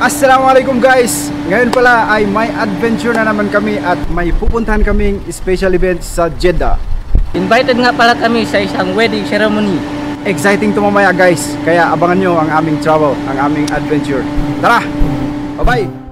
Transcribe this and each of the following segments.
Assalamualaikum guys! Ngayon pala ay may adventure na naman kami at may pupuntahan kaming special event sa Jeddah. Invited nga pala kami sa isang wedding ceremony. Exciting to mamaya guys, kaya abangan nyo ang aming travel, ang aming adventure. Tara! Bye-bye!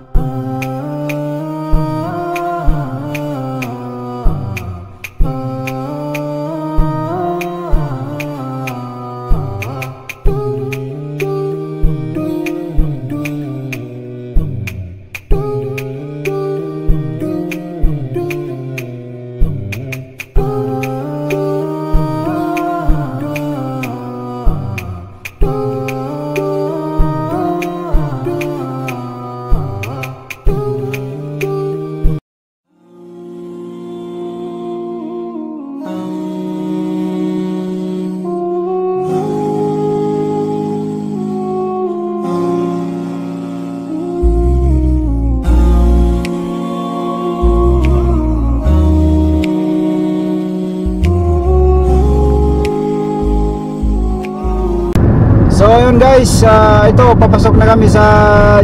So yun guys, ito papasok na kami sa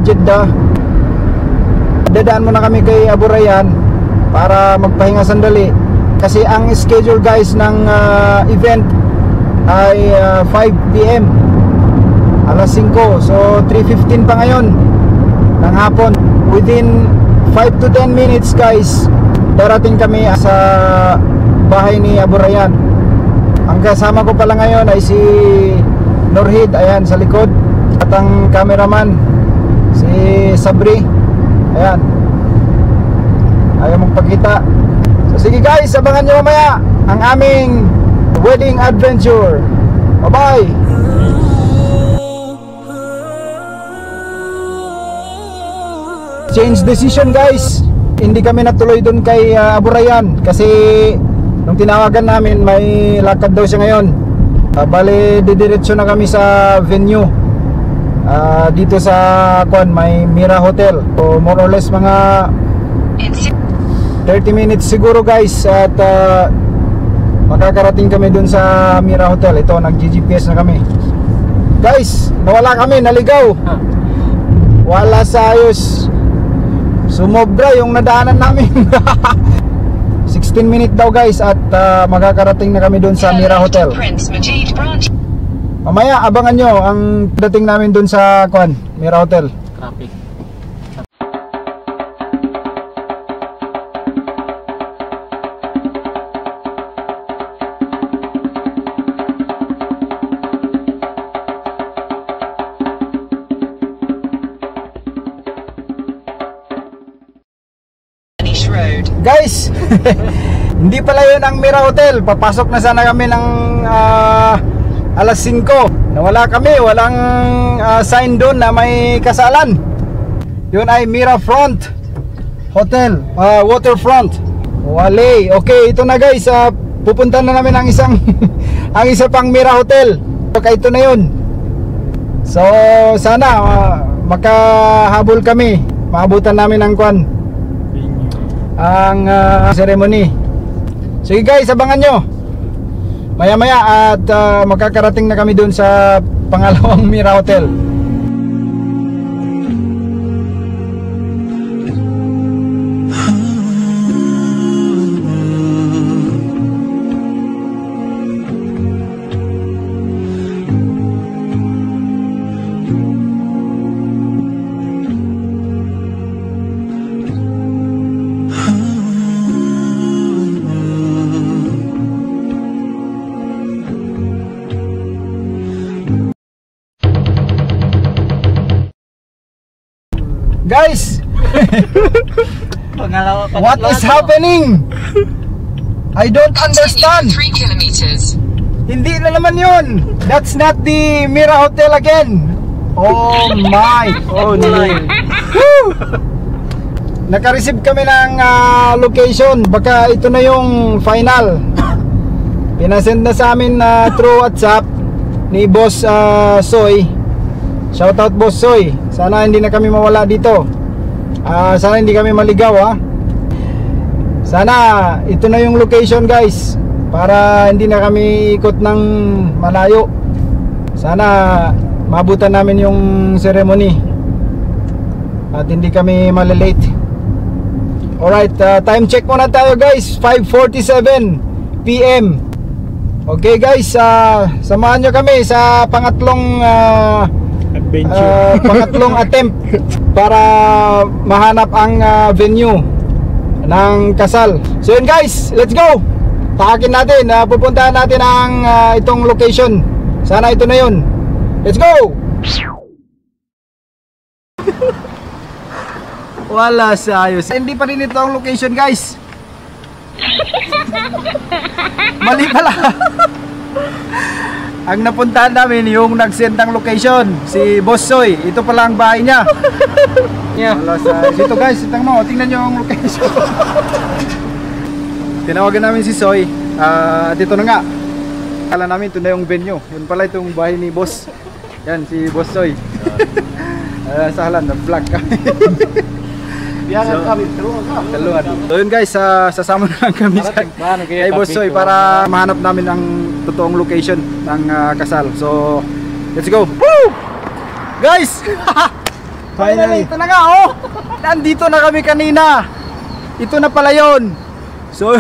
Jeddah. Dadaan muna kami kay Abu Rayyan para magpahinga sandali. Kasi ang schedule guys ng event ay 5 PM, alas 5. So 3:15 pa ngayon ng hapon. Within 5 to 10 minutes guys, darating kami sa bahay ni Abu Rayyan. Ang kasama ko pala ngayon ay si Nurhid, ayan sa likod. At ang cameraman si Sabri, ayan, ayaw magpakita. So sige guys, abangan nyo mamaya ang aming wedding adventure. Bye bye. Change decision guys, hindi kami natuloy dun kay Abu Rayyan kasi nung tinawagan namin may lakad daw siya ngayon. Bale, didiretso na kami sa venue dito sa may Mira Hotel. So, more or less mga 30 minutes siguro guys. At makakarating kami dun sa Mira Hotel. Ito, nag-GPS na kami. Guys, nawala kami, naligaw. Wala sa ayos. Sumobra yung nadaanan namin. 16 minutes daw guys at makakarating na kami dun sa Mira Hotel. Mamaya abangan nyo ang dating namin dun sa Mira Hotel. Traffic. Guys, hindi pala yun ang Mira Hotel. Papasok na sana kami ng alas 5. Nawala kami, walang sign doon na may kasalan. Yun ay Mira Front Hotel, waterfront. Wale. Okay, ito na guys, pupunta na namin ang isang ang isa pang Mira Hotel. Okay, ito na yun. So sana makahabol kami, maabutan namin ang ang ceremony. Sige guys, abangan nyo maya maya at makakarating na kami dun sa pangalawang Mira Hotel. Guys, what is happening? I don't understand. 3 kilometers. Hindi na naman yun. That's not the Mira Hotel again. Oh my. Oh no. Naka-receive kami ng location. Baka ito na yung final. Pinasend na sa amin through WhatsApp ni Boss Soy. Shoutout Boss Soy. Sana hindi na kami mawala dito. Sana hindi kami maligaw Sana ito na yung location guys, para hindi na kami ikot ng malayo. Sana mabutan namin yung ceremony. at hindi kami malilate. Alright, time check muna tayo guys, 5:47 PM. Okay guys, samahan nyo kami sa pangatlong pangatlong attempt para mahanap ang venue ng kasal. So yun guys, let's go. Takakin natin, pupuntahan natin ang itong location. Sana ito na yun. Let's go. Wala sa ayos. Hindi pa rin ito ang location guys. Mali pala. Ang napuntahan namin yung nag-send ng location, si Boss Soy. Ito pala ang bahay niya. Wala sa ayos. Ito guys, tingnan nyo ang location. Tinawagan namin si Soy. At ito na nga. Akala namin ito na yung venue. Yun pala itong bahay ni Boss. Yan, si Boss Soy. Sahalan, nag-vlog kami. So yun guys, sasama na lang kami kay Boss Soy para mahanap namin ang totoong location ng kasal. So let's go. Woo! Guys! Finally, ito na nga oh! Nandito na kami kanina. Ito na pala yun. So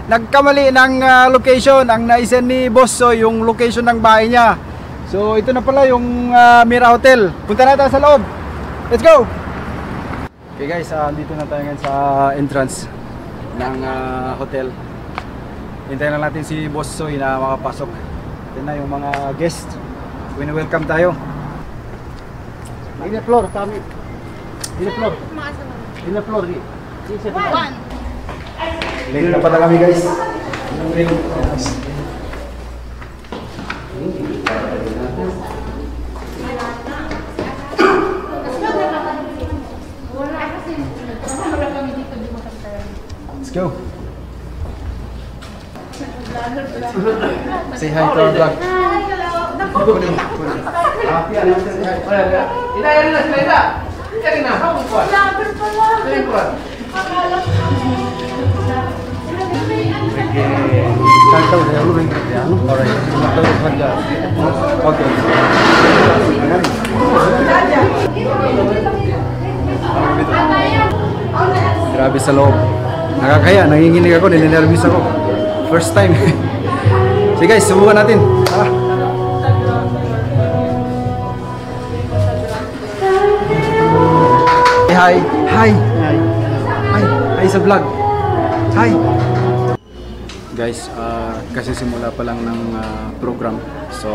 nagkamali ng location. Ang naisend ni Boss Soy yung location ng bahay niya. So ito na pala yung Mira Hotel. Punta na tayo sa loob. Let's go! Okay guys, dito na tayo ngayon sa entrance ng hotel. Hintayin lang natin si Boss Soy na makapasok. Yan na yung mga guest. Welcome tayo. Ini floor kami. Ini floor. Ini floor di. Late na pala kami guys. Let's go. Say hi to our vlog. Okay. Grabe sa loob. Nakakaya, nanginginig ako, ninenervous ako. First time. Sige guys, subukan natin. Hi. Hi. Hi. Hi sa vlog. Hi. Guys, kasi simula pa lang ng program. So,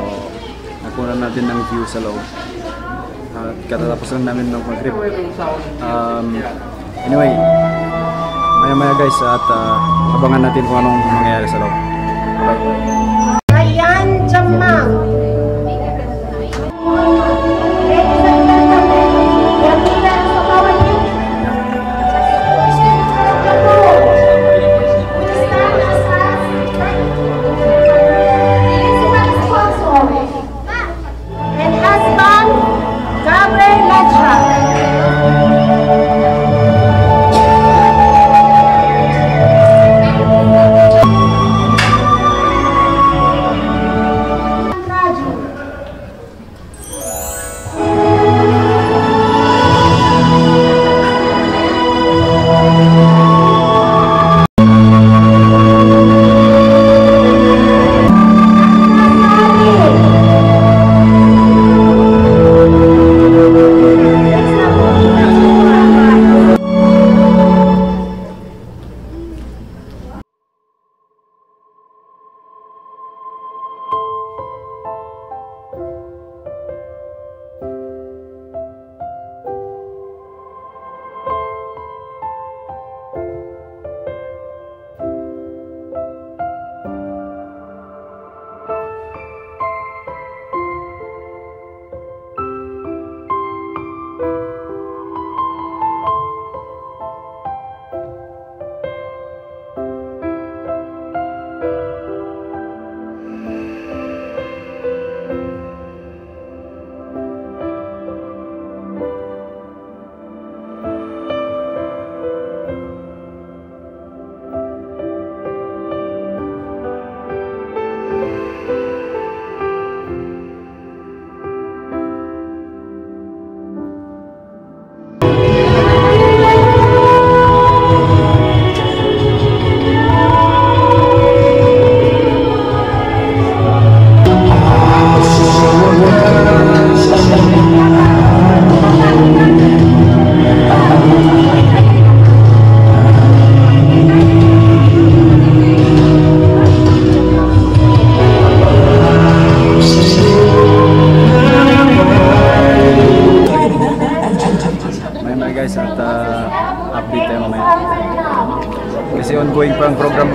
nakuha natin ng view sa loob. Katatapos lang namin ng mag-trip. Anyway, maya-maya guys at abangan natin kung anong mangyayari sa loob. Bye. Ayan, Jamang. And husband, Gabriel Lacha.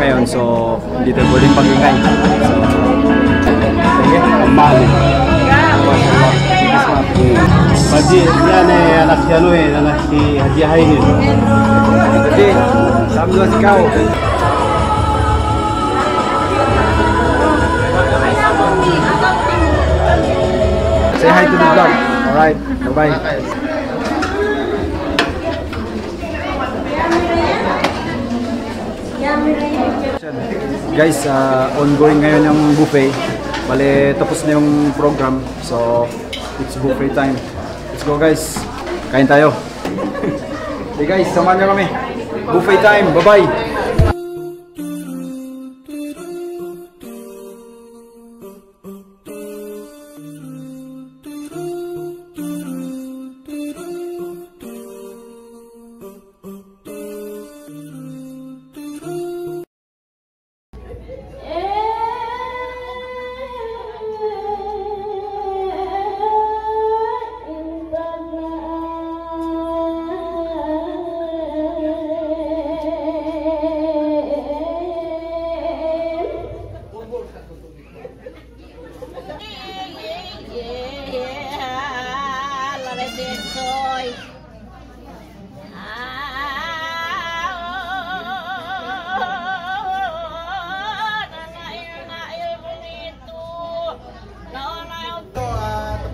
ngayon, so hindi tayo pwedeng pag-ingay. So, sige, mali. Padi, yan anak si ano anak si Haji Hainin. Jadi, sambil ikaw. Say hi to the vlog. Alright, bye-bye. Guys, ongoing ngayon yung buffet. Bale, tapos na yung program. So, it's buffet time. Let's go guys. Kain tayo. Hey guys, samahan niyo kami. Buffet time. Bye-bye.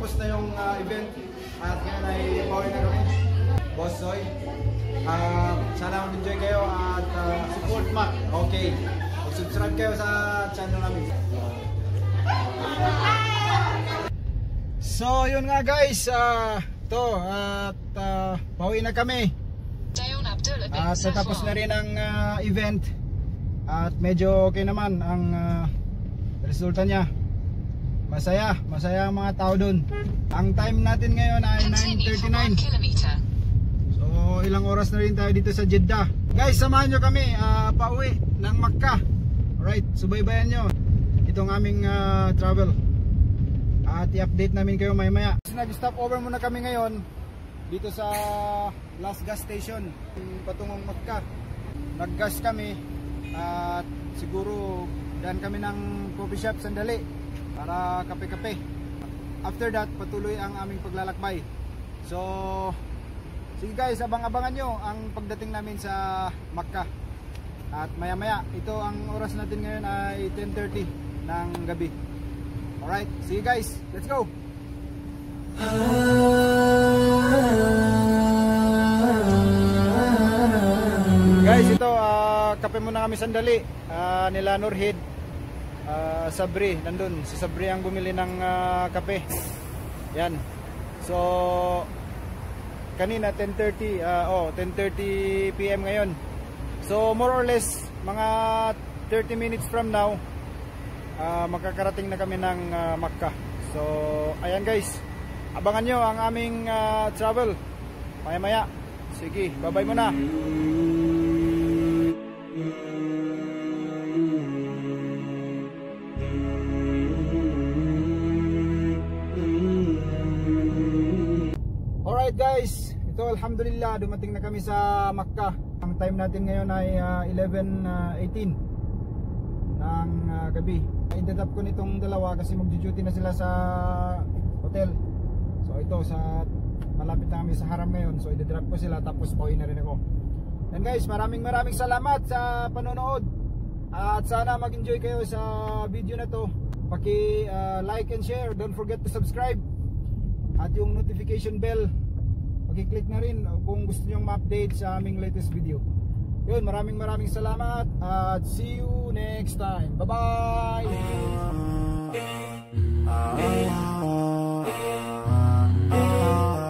Tapos na yung event at ngayon ay pauwi na kami. Boss Zoy, sana mag-enjoy kayo at support Mac. Okay, subscribe kayo sa channel namin. So yun nga guys, to at pauwi na kami. At natapos na rin ang event at medyo okay naman ang resulta niya. Masaya ang mga tao dun. Ang time natin ngayon ay 9:39. So ilang oras na rin tayo dito sa Jeddah. Guys, samahan nyo kami pauwi ng Makkah. Alright, subaybayan nyo itong aming travel. At i-update namin kayo maya. Nag-stop over muna kami ngayon dito sa last gas station patungong Makkah. Nag-gas kami at siguro daan kami ng coffee shop sandali para kape-kape. After that, patuloy ang aming paglalakbay. So, sige guys, abang-abangan nyo ang pagdating namin sa Makkah. At maya-maya, ito ang oras natin ngayon ay 10:30 ng gabi. Alright, see you guys. Let's go! Guys, ito, kape muna kami sandali. Nila Nurhid. Sabri, nandun si Sabri ang bumili ng kape. Yan. So kanina 10:30 10:30 PM ngayon. So more or less mga 30 minutes from now makakarating na kami ng Makkah. So ayan guys, abangan nyo ang aming travel maya-maya. Sige, bye-bye muna. Alright guys, ito alhamdulillah dumating na kami sa Makkah. Ang time natin ngayon ay 11:18 ng gabi. I-dead up ko nitong dalawa kasi mag-duty na sila sa hotel. So ito, sa malapit na kami sa haram ngayon. So i-drop ko sila tapos pauwi na rin ako. And guys, maraming salamat sa panonood. At sana mag-enjoy kayo sa video na to. Paki-like and share. Don't forget to subscribe. At yung notification bell, paki-click na rin kung gusto nyo ma-update sa aming latest video. Yun, maraming salamat. At see you next time. Bye-bye!